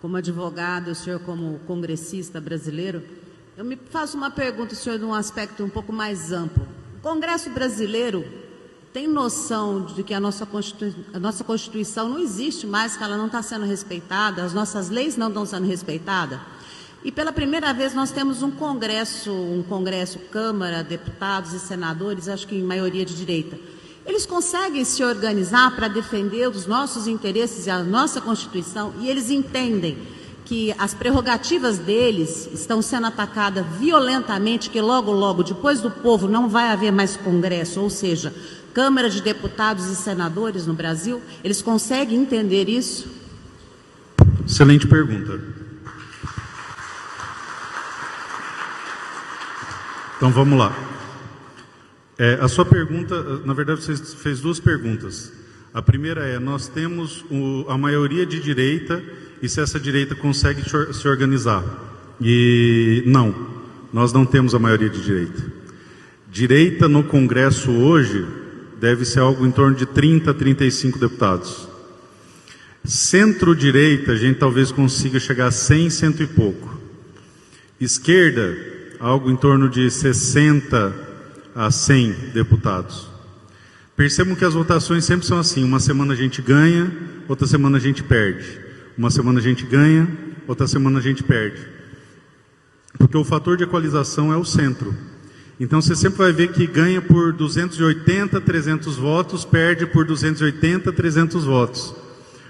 como advogado, o senhor como congressista brasileiro, eu me faço uma pergunta, senhor, de um aspecto um pouco mais amplo. O Congresso brasileiro tem noção de que a nossa Constituição não existe mais, que ela não está sendo respeitada, as nossas leis não estão sendo respeitadas? E pela primeira vez nós temos um Congresso, Câmara, deputados e senadores, acho que em maioria de direita. Eles conseguem se organizar para defender os nossos interesses e a nossa Constituição, e eles entendem que as prerrogativas deles estão sendo atacadas violentamente, que logo, logo, depois do povo, não vai haver mais Congresso, ou seja, Câmara de Deputados e Senadores no Brasil. Eles conseguem entender isso? Excelente pergunta. Então vamos lá. A sua pergunta, na verdade você fez duas perguntas. A primeira é, nós temos a maioria de direita e se essa direita consegue se organizar. E não, nós não temos a maioria de direita. Direita no Congresso hoje deve ser algo em torno de 30 a 35 deputados. Centro-direita a gente talvez consiga chegar a 100, cento e pouco. Esquerda, algo em torno de 60 a 100 deputados. Percebam que as votações sempre são assim, uma semana a gente ganha, outra semana a gente perde. Uma semana a gente ganha, outra semana a gente perde. Porque o fator de equalização é o centro. Então você sempre vai ver que ganha por 280, 300 votos, perde por 280, 300 votos.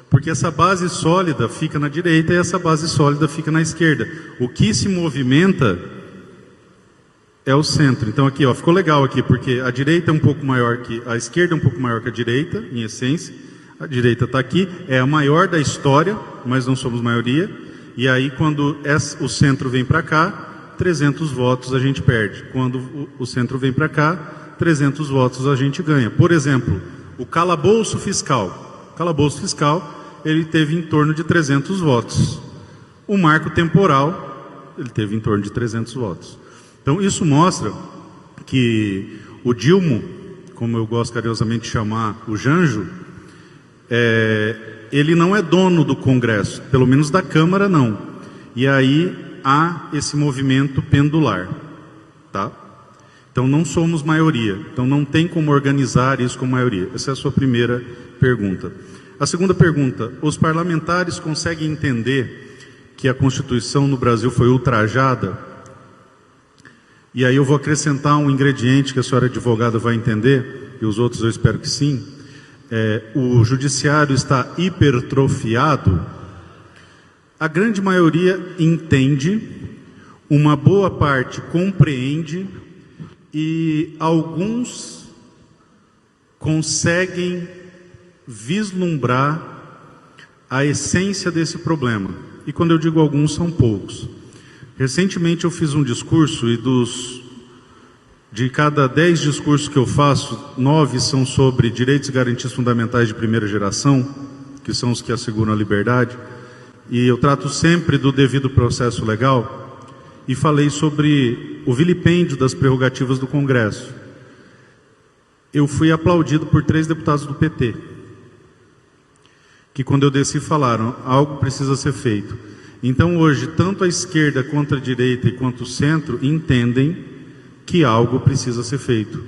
Porque essa base sólida fica na direita e essa base sólida fica na esquerda. O que se movimenta é o centro. Então aqui, ó, ficou legal aqui, porque a direita é um pouco maior que a esquerda, é um pouco maior que a direita, em essência. A direita está aqui, é a maior da história, mas não somos maioria. E aí, quando o centro vem para cá, 300 votos a gente perde. Quando o centro vem para cá, 300 votos a gente ganha. Por exemplo, o calabouço fiscal. O calabouço fiscal, ele teve em torno de 300 votos. O marco temporal, ele teve em torno de 300 votos. Então, isso mostra que o Dilma, como eu gosto carinhosamente de chamar o Janjo, ele não é dono do Congresso, pelo menos da Câmara não. E aí há esse movimento pendular, tá? Então não somos maioria, então não tem como organizar isso com maioria. Essa é a sua primeira pergunta. A segunda pergunta, os parlamentares conseguem entender que a Constituição no Brasil foi ultrajada? E aí eu vou acrescentar um ingrediente que a senhora advogada vai entender, e os outros eu espero que sim. O judiciário está hipertrofiado. A grande maioria entende, uma boa parte compreende, e alguns conseguem vislumbrar a essência desse problema. E quando eu digo alguns, são poucos. Recentemente eu fiz um discurso e de cada 10 discursos que eu faço, 9 são sobre direitos e garantias fundamentais de primeira geração, que são os que asseguram a liberdade, e eu trato sempre do devido processo legal, e falei sobre o vilipêndio das prerrogativas do Congresso. Eu fui aplaudido por 3 deputados do PT, que quando eu desci falaram, algo precisa ser feito. Então hoje, tanto a esquerda quanto a direita e quanto o centro entendem que algo precisa ser feito.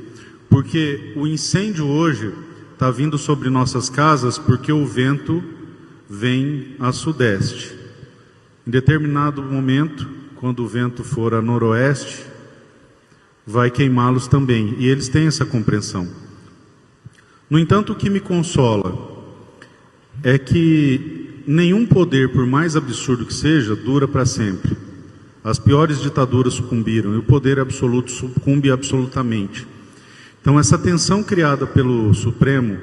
Porque o incêndio hoje está vindo sobre nossas casas porque o vento vem a sudeste. Em determinado momento, quando o vento for a noroeste, vai queimá-los também. E eles têm essa compreensão. No entanto, o que me consola é que nenhum poder, por mais absurdo que seja, dura para sempre. As piores ditaduras sucumbiram e o poder absoluto sucumbe absolutamente. Então essa tensão criada pelo Supremo,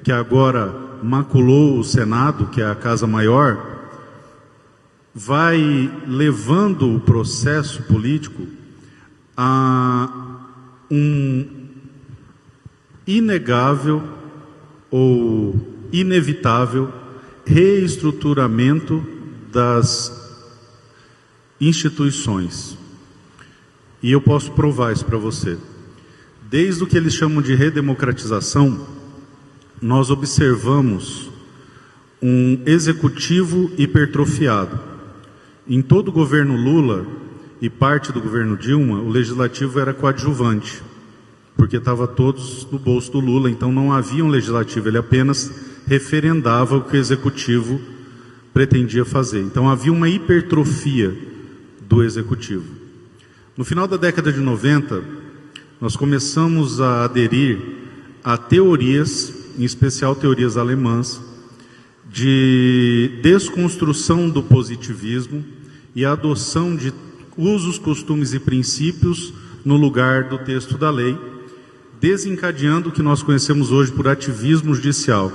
que agora maculou o Senado, que é a Casa Maior, vai levando o processo político a um inegável ou inevitável reestruturamento das instituições. E eu posso provar isso para você. Desde o que eles chamam de redemocratização, nós observamos um executivo hipertrofiado. Em todo o governo Lula e parte do governo Dilma, o legislativo era coadjuvante, porque estava todos no bolso do Lula, então não havia um legislativo, ele apenas referendava o que o executivo pretendia fazer. Então havia uma hipertrofia do executivo. No final da década de 90, nós começamos a aderir a teorias, em especial teorias alemãs, de desconstrução do positivismo e a adoção de usos, costumes e princípios no lugar do texto da lei, desencadeando o que nós conhecemos hoje por ativismo judicial.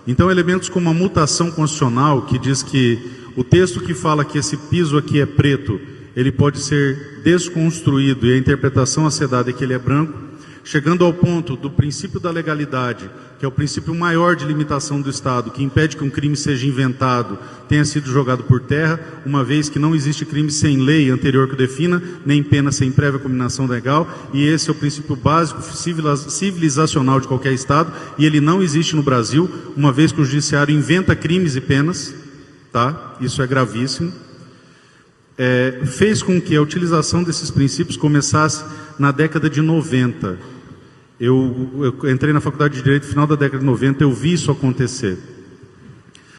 Então, elementos como a mutação constitucional, que diz que o texto que fala que esse piso aqui é preto, ele pode ser desconstruído, e a interpretação acedada é que ele é branco, chegando ao ponto do princípio da legalidade, que é o princípio maior de limitação do Estado, que impede que um crime seja inventado, tenha sido jogado por terra, uma vez que não existe crime sem lei anterior que o defina, nem pena sem prévia combinação legal, e esse é o princípio básico civilizacional de qualquer Estado, e ele não existe no Brasil, uma vez que o judiciário inventa crimes e penas, tá? Isso é gravíssimo. Fez com que a utilização desses princípios começasse na década de 90. Eu entrei na faculdade de Direito no final da década de 90, eu vi isso acontecer.